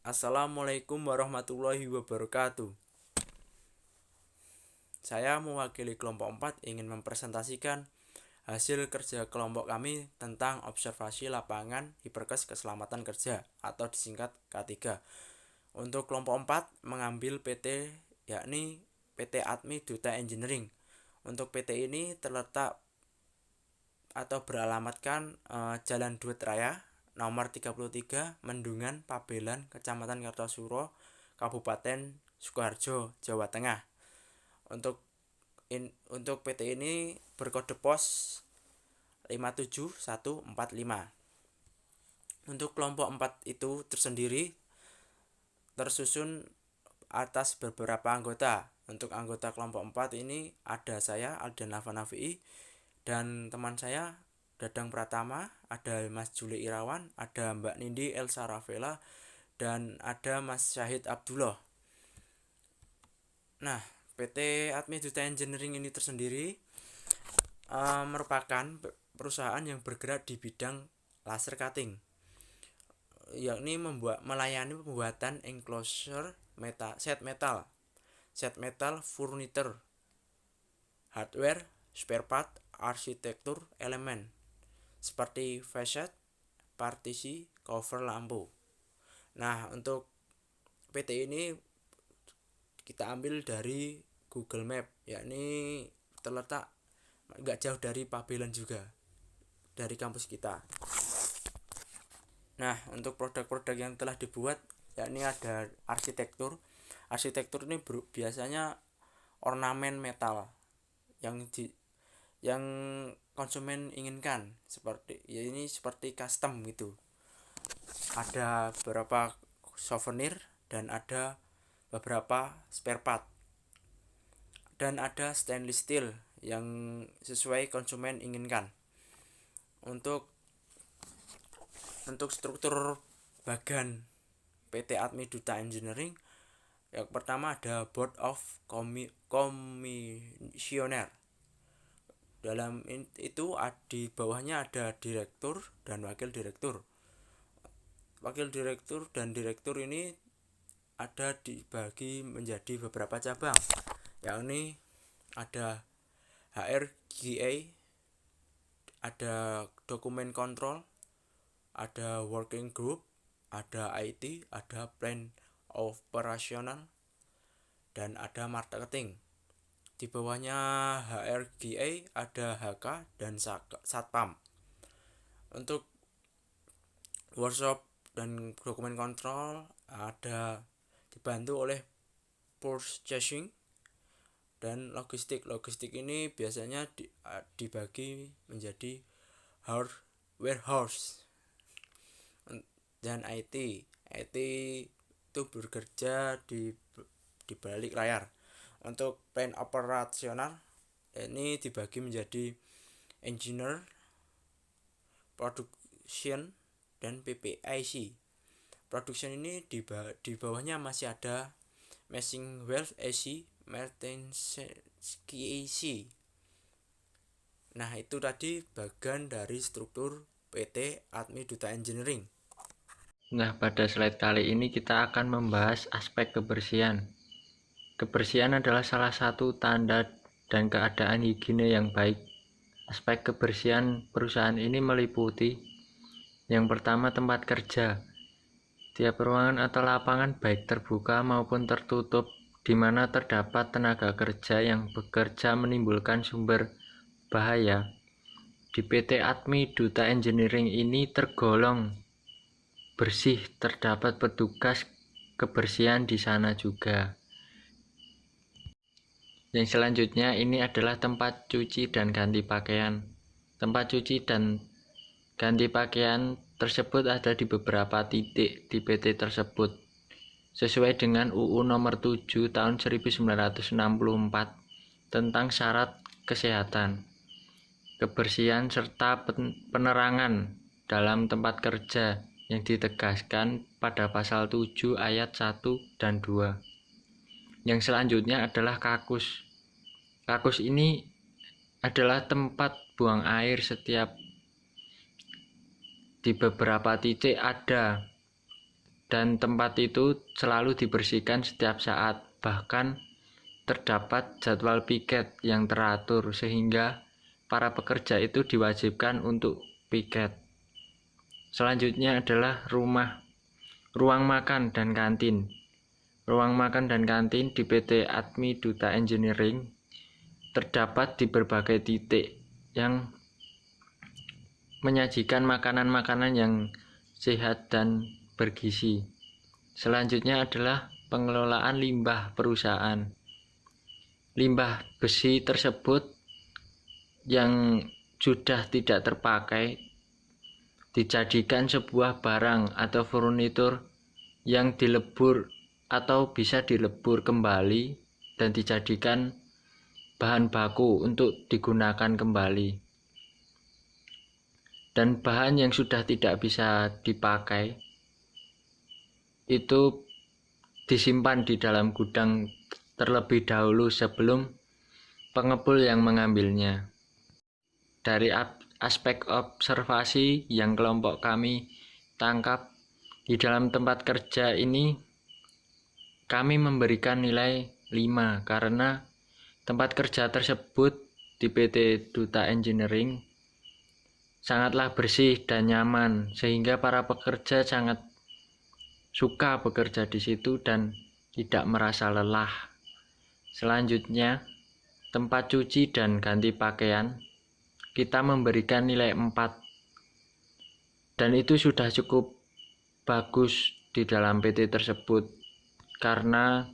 Assalamualaikum warahmatullahi wabarakatuh. Saya mewakili kelompok 4 ingin mempresentasikan hasil kerja kelompok kami tentang observasi lapangan Hiperkes Keselamatan Kerja atau disingkat K3. Untuk kelompok 4 mengambil PT yakni PT Atmi Duta Engineering. Untuk PT ini terletak atau beralamatkan Jalan Duet Raya nomor 33 Mendungan Pabelan Kecamatan Kartosuro Kabupaten Sukoharjo Jawa Tengah. Untuk PT ini berkode pos 57145. Untuk kelompok 4 itu tersendiri tersusun atas beberapa anggota. Untuk anggota kelompok 4 ini ada saya Aldan Lafa Nafi'i dan teman saya Dadang Pratama, ada Mas Juli Irawan, ada Mbak Nindi Elsa Rafela, dan ada Mas Syahid Abdullah. Nah, PT Atmi Duta Engineering ini tersendiri merupakan perusahaan yang bergerak di bidang laser cutting, yakni melayani pembuatan enclosure set metal furniture, hardware, spare part, arsitektur elemen seperti facade, partisi, cover lampu. Nah, untuk PT ini kita ambil dari Google Map, yakni terletak nggak jauh dari Pabelan juga, dari kampus kita. Nah, untuk produk-produk yang telah dibuat yakni ada arsitektur. Arsitektur ini biasanya ornamen metal yang konsumen inginkan, seperti custom gitu. Ada beberapa souvenir dan ada beberapa spare part. Dan ada stainless steel yang sesuai konsumen inginkan. Untuk struktur bagan PT Atmi Duta Engineering, yang pertama ada Board of Commissioner. Dalam itu di bawahnya ada direktur dan wakil direktur. Wakil direktur dan direktur ini ada dibagi menjadi beberapa cabang, yakni ada HRGA, ada dokumen kontrol, ada working group, ada IT, ada plan operasional, dan ada marketing. Di bawahnya HRGA ada HK dan Satpam. Untuk workshop dan dokumen kontrol ada dibantu oleh purchasing dan logistik. Logistik ini biasanya dibagi menjadi warehouse dan IT itu bekerja di balik layar. Untuk plan operasional ini dibagi menjadi engineer, production, dan PPIC. Production ini di bawahnya masih ada machine valve AC, maintenance AC. Nah, itu tadi bagian dari struktur PT Atmi Duta Engineering. Nah, pada slide kali ini kita akan membahas aspek kebersihan. Kebersihan adalah salah satu tanda dan keadaan higiene yang baik. Aspek kebersihan perusahaan ini meliputi yang pertama, tempat kerja. Tiap ruangan atau lapangan baik terbuka maupun tertutup di mana terdapat tenaga kerja yang bekerja menimbulkan sumber bahaya. Di PT Atmi Duta Engineering ini tergolong bersih, terdapat petugas kebersihan di sana juga. Yang selanjutnya ini adalah tempat cuci dan ganti pakaian. Tempat cuci dan ganti pakaian tersebut ada di beberapa titik di PT tersebut sesuai dengan UU nomor 7 tahun 1964 tentang syarat kesehatan, kebersihan serta penerangan dalam tempat kerja yang ditegaskan pada pasal 7 ayat 1 dan 2. Yang selanjutnya adalah kakus. Kakus ini adalah tempat buang air di beberapa titik ada dan tempat itu selalu dibersihkan setiap saat. Bahkan terdapat jadwal piket yang teratur sehingga para pekerja itu diwajibkan untuk piket. Selanjutnya adalah ruang makan dan kantin. Ruang makan dan kantin di PT Atmi Duta Engineering terdapat di berbagai titik yang menyajikan makanan-makanan yang sehat dan bergizi. Selanjutnya adalah pengelolaan limbah perusahaan. Limbah besi tersebut yang sudah tidak terpakai dijadikan sebuah barang atau furnitur yang dilebur atau bisa dilebur kembali dan dijadikan bahan baku untuk digunakan kembali. Dan bahan yang sudah tidak bisa dipakai itu disimpan di dalam gudang terlebih dahulu sebelum pengepul yang mengambilnya. Dari aspek observasi yang kelompok kami tangkap di dalam tempat kerja ini, kami memberikan nilai 5 karena tempat kerja tersebut di PT Duta Engineering sangatlah bersih dan nyaman sehingga para pekerja sangat suka bekerja di situ dan tidak merasa lelah. Selanjutnya, tempat cuci dan ganti pakaian kita memberikan nilai 4 dan itu sudah cukup bagus di dalam PT tersebut karena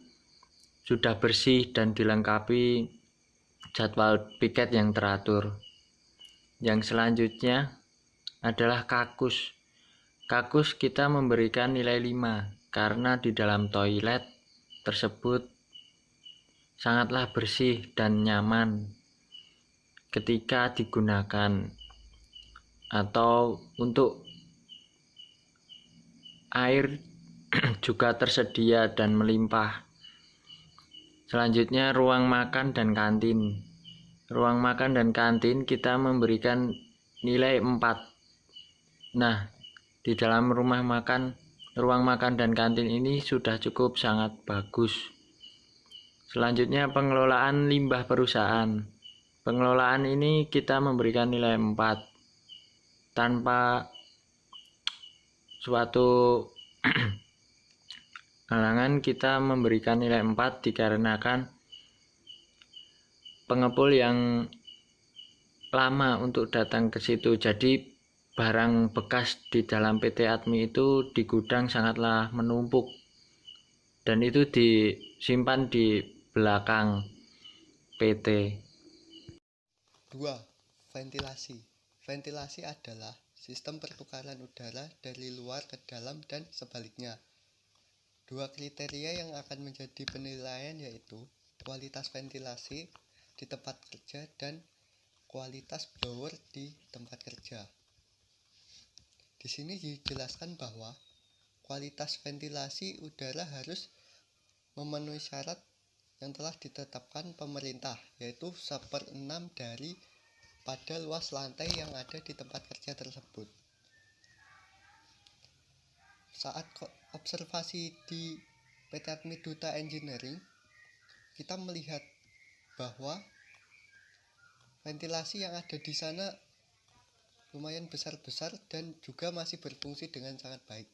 sudah bersih dan dilengkapi jadwal piket yang teratur. Yang selanjutnya adalah kakus. Kakus kita memberikan nilai 5 karena di dalam toilet tersebut sangatlah bersih dan nyaman ketika digunakan, atau untuk air juga tersedia dan melimpah. Selanjutnya ruang makan dan kantin. Ruang makan dan kantin kita memberikan nilai 4. Nah, di dalam ruang makan dan kantin ini sudah cukup sangat bagus. Selanjutnya pengelolaan limbah perusahaan. Pengelolaan ini kita memberikan nilai 4. Tanpa suatu halangan kita memberikan nilai 4 dikarenakan pengepul yang lama untuk datang ke situ. Jadi barang bekas di dalam PT Atmi itu di gudang sangatlah menumpuk dan itu disimpan di belakang PT. 2. Ventilasi. Ventilasi adalah sistem pertukaran udara dari luar ke dalam dan sebaliknya. 2 kriteria yang akan menjadi penilaian yaitu kualitas ventilasi di tempat kerja dan kualitas blower di tempat kerja. Di sini dijelaskan bahwa kualitas ventilasi udara harus memenuhi syarat yang telah ditetapkan pemerintah, yaitu 1/6 dari pada luas lantai yang ada di tempat kerja tersebut. Saat observasi di PT Atmi Duta Engineering, kita melihat bahwa ventilasi yang ada di sana lumayan besar-besar dan juga masih berfungsi dengan sangat baik.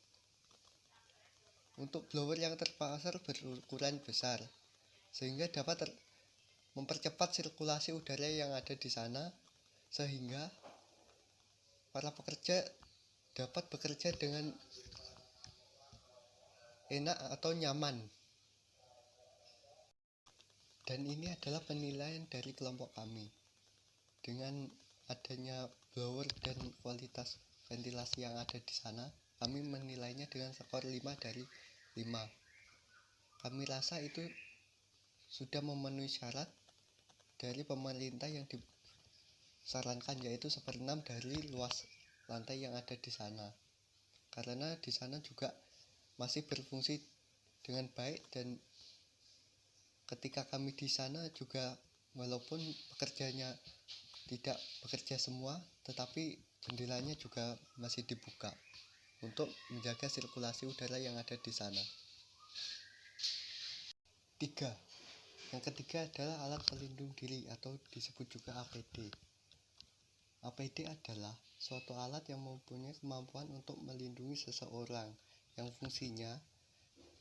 Untuk blower yang terpasang berukuran besar, sehingga dapat mempercepat sirkulasi udara yang ada di sana, sehingga para pekerja dapat bekerja dengan enak atau nyaman. Dan ini adalah penilaian dari kelompok kami. Dengan adanya blower dan kualitas ventilasi yang ada di sana, kami menilainya dengan skor 5 dari 5. Kami rasa itu sudah memenuhi syarat dari pemerintah yang disarankan, yaitu 1/6 dari luas lantai yang ada di sana. Karena di sana juga masih berfungsi dengan baik dan ketika kami di sana juga walaupun pekerjanya tidak bekerja semua, tetapi jendelanya juga masih dibuka untuk menjaga sirkulasi udara yang ada di sana. Yang ketiga adalah alat pelindung diri atau disebut juga APD. APD adalah suatu alat yang mempunyai kemampuan untuk melindungi seseorang, yang fungsinya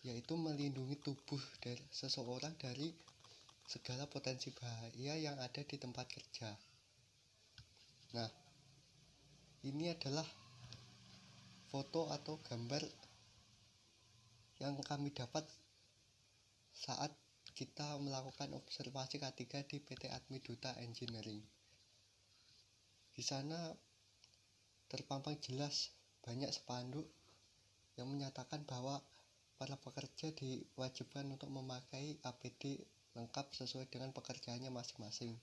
yaitu melindungi tubuh dari seseorang dari segala potensi bahaya yang ada di tempat kerja. Nah, ini adalah foto atau gambar yang kami dapat saat kita melakukan observasi K3 di PT Admi Duta Engineering. Di sana terpampang jelas banyak spanduk yang menyatakan bahwa para pekerja diwajibkan untuk memakai APD lengkap sesuai dengan pekerjaannya masing-masing.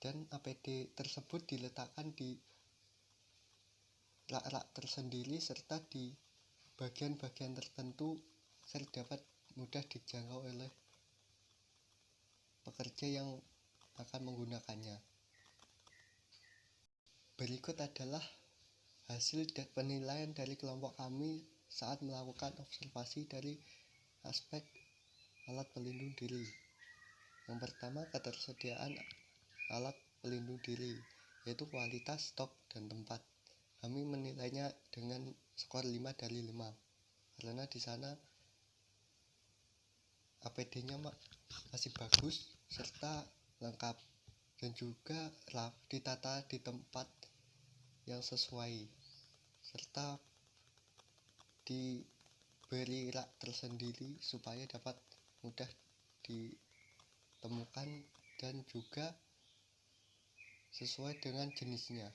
Dan APD tersebut diletakkan di rak-rak tersendiri serta di bagian-bagian tertentu agar dapat mudah dijangkau oleh pekerja yang akan menggunakannya. Berikut adalah hasil penilaian dari kelompok kami saat melakukan observasi dari aspek alat pelindung diri. Yang pertama, ketersediaan alat pelindung diri, yaitu kualitas, stok, dan tempat. Kami menilainya dengan skor 5 dari 5 karena di sana APD-nya masih bagus serta lengkap dan juga ditata di tempat yang sesuai serta diberi rak tersendiri supaya dapat mudah ditemukan dan juga sesuai dengan jenisnya.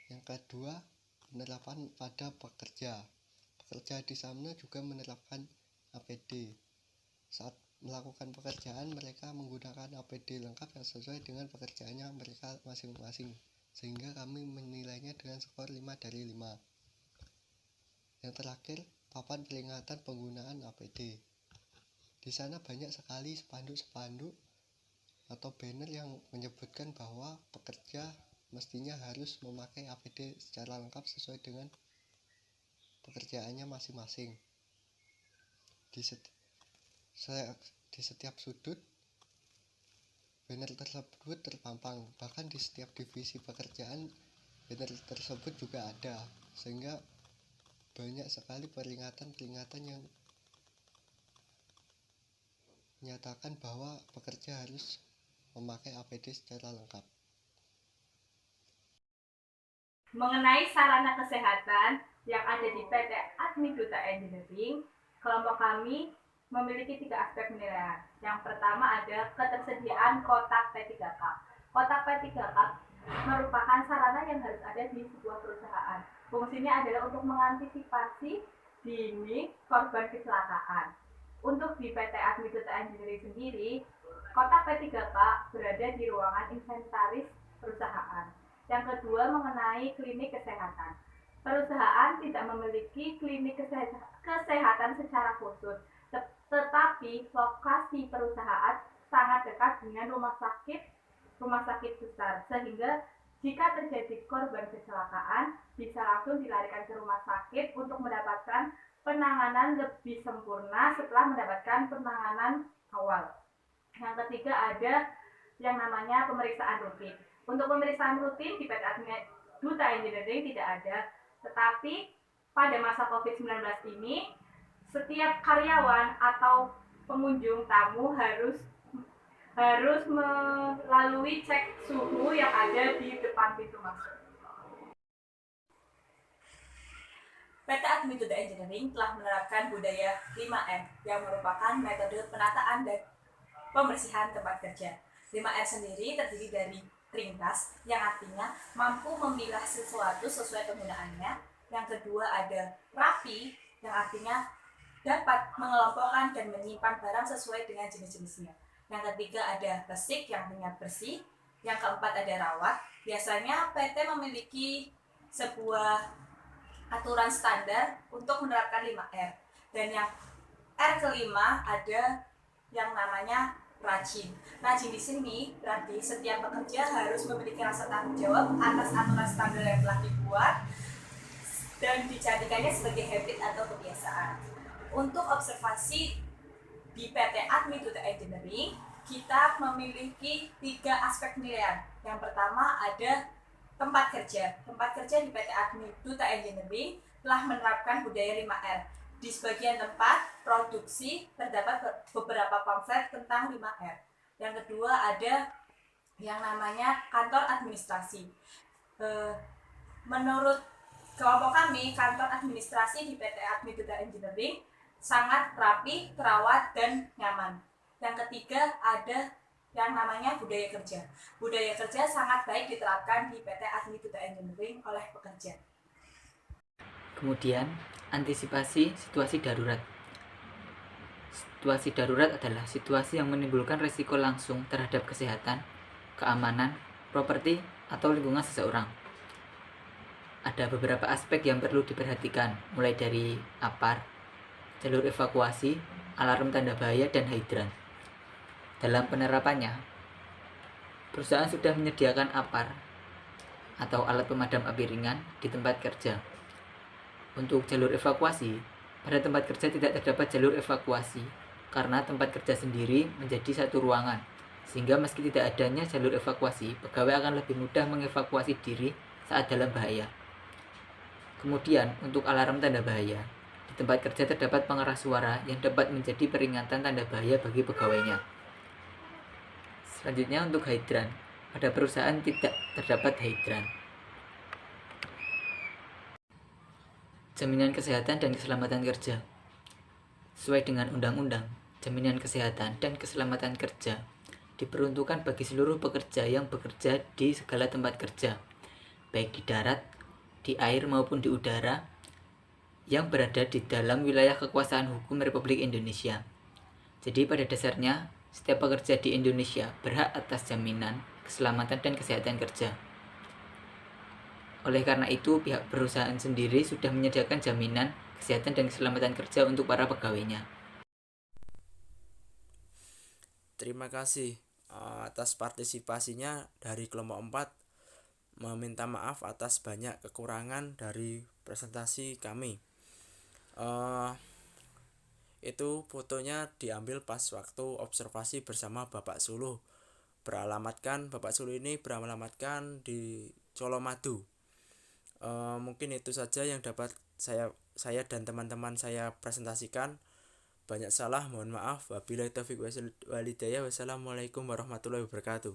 Yang kedua, penerapan pada pekerja. Pekerja di sana juga menerapkan APD. Saat melakukan pekerjaan, mereka menggunakan APD lengkap yang sesuai dengan pekerjaannya mereka masing-masing, sehingga kami menilainya dengan skor 5 dari 5. Yang terakhir, papan peringatan penggunaan APD. Di sana banyak sekali spanduk-spanduk atau banner yang menyebutkan bahwa pekerja mestinya harus memakai APD secara lengkap sesuai dengan pekerjaannya masing-masing. Di setiap sudut banner tersebut terpampang, bahkan di setiap divisi pekerjaan banner tersebut juga ada, sehingga banyak sekali peringatan-peringatan yang menyatakan bahwa pekerja harus memakai APD secara lengkap. Mengenai sarana kesehatan yang ada di PT Admi Duta Engineering, kelompok kami memiliki 3 aspek penilaian. Yang pertama ada ketersediaan kotak P3K. Kotak P3K merupakan sarana yang harus ada di sebuah perusahaan. Fungsinya adalah untuk mengantisipasi dini korban kecelakaan. Untuk di PT Admi Duta Engineering sendiri, kotak P3K berada di ruangan inventaris perusahaan. Yang kedua mengenai klinik kesehatan. Perusahaan tidak memiliki klinik kesehatan secara khusus, tetapi lokasi perusahaan sangat dekat dengan rumah sakit besar, sehingga jika terjadi korban kecelakaan bisa langsung dilarikan ke rumah sakit untuk mendapatkan penanganan lebih sempurna setelah mendapatkan penanganan awal. Yang ketiga ada yang namanya pemeriksaan rutin. Untuk pemeriksaan rutin di PT Admi Duta Engineering tidak ada, tetapi pada masa COVID-19 ini setiap karyawan atau pengunjung tamu harus melalui cek suhu yang ada di depan pintu masuk. PT Admi Duta Engineering telah menerapkan budaya 5R yang merupakan metode penataan dan pembersihan tempat kerja. 5R sendiri terdiri dari ringkas, yang artinya mampu memilah sesuatu sesuai penggunaannya. Yang kedua ada rapi, yang artinya dapat mengelompokkan dan menyimpan barang sesuai dengan jenis-jenisnya. Yang ketiga ada resik, yang artinya bersih. Yang keempat ada rawat. Biasanya PT memiliki sebuah aturan standar untuk menerapkan 5R. Dan yang R kelima ada yang namanya rajin. Rajin di sini berarti setiap pekerja harus memiliki rasa tanggung jawab atas aturan standar yang telah dibuat dan dijadikannya sebagai habit atau kebiasaan. Untuk observasi di PT Admi Duta Engineering, kita memiliki 3 aspek penilaian. Yang pertama ada tempat kerja. Tempat kerja di PT Admi Duta Engineering telah menerapkan budaya 5R. Di sebagian tempat produksi terdapat beberapa pamflet tentang 5R. Yang kedua ada yang namanya kantor administrasi. Menurut kelompok kami, kantor administrasi di PT Admi Duta Engineering sangat rapi, terawat, dan nyaman. Yang ketiga ada yang namanya budaya kerja. Budaya kerja sangat baik diterapkan di PT Admi Duta Engineering oleh pekerja. Kemudian, antisipasi situasi darurat. Situasi darurat adalah situasi yang menimbulkan risiko langsung terhadap kesehatan, keamanan, properti, atau lingkungan seseorang. Ada beberapa aspek yang perlu diperhatikan, mulai dari APAR, jalur evakuasi, alarm tanda bahaya, dan hidran. Dalam penerapannya, perusahaan sudah menyediakan APAR atau alat pemadam api ringan di tempat kerja. Untuk jalur evakuasi, pada tempat kerja tidak terdapat jalur evakuasi karena tempat kerja sendiri menjadi satu ruangan, sehingga meski tidak adanya jalur evakuasi, pegawai akan lebih mudah mengevakuasi diri saat dalam bahaya. Kemudian, untuk alarm tanda bahaya, di tempat kerja terdapat pengeras suara yang dapat menjadi peringatan tanda bahaya bagi pegawainya. Selanjutnya untuk hidran, pada perusahaan tidak terdapat hidran. Jaminan kesehatan dan keselamatan kerja. Sesuai dengan undang-undang, jaminan kesehatan dan keselamatan kerja diperuntukkan bagi seluruh pekerja yang bekerja di segala tempat kerja, baik di darat, di air maupun di udara, yang berada di dalam wilayah kekuasaan hukum Republik Indonesia. Jadi pada dasarnya, setiap pekerja di Indonesia berhak atas jaminan keselamatan dan kesehatan kerja. Oleh karena itu, pihak perusahaan sendiri sudah menyediakan jaminan kesehatan dan keselamatan kerja untuk para pegawainya. Terima kasih atas partisipasinya dari kelompok 4. Meminta maaf atas banyak kekurangan dari presentasi kami. Itu fotonya diambil pas waktu observasi bersama Bapak Suluh. Bapak Suluh ini beralamatkan di Colomadu. Mungkin itu saja yang dapat saya dan teman-teman saya presentasikan. Banyak salah, mohon maaf. Wabillahi taufiq wal hidayah. Wassalamualaikum warahmatullahi wabarakatuh.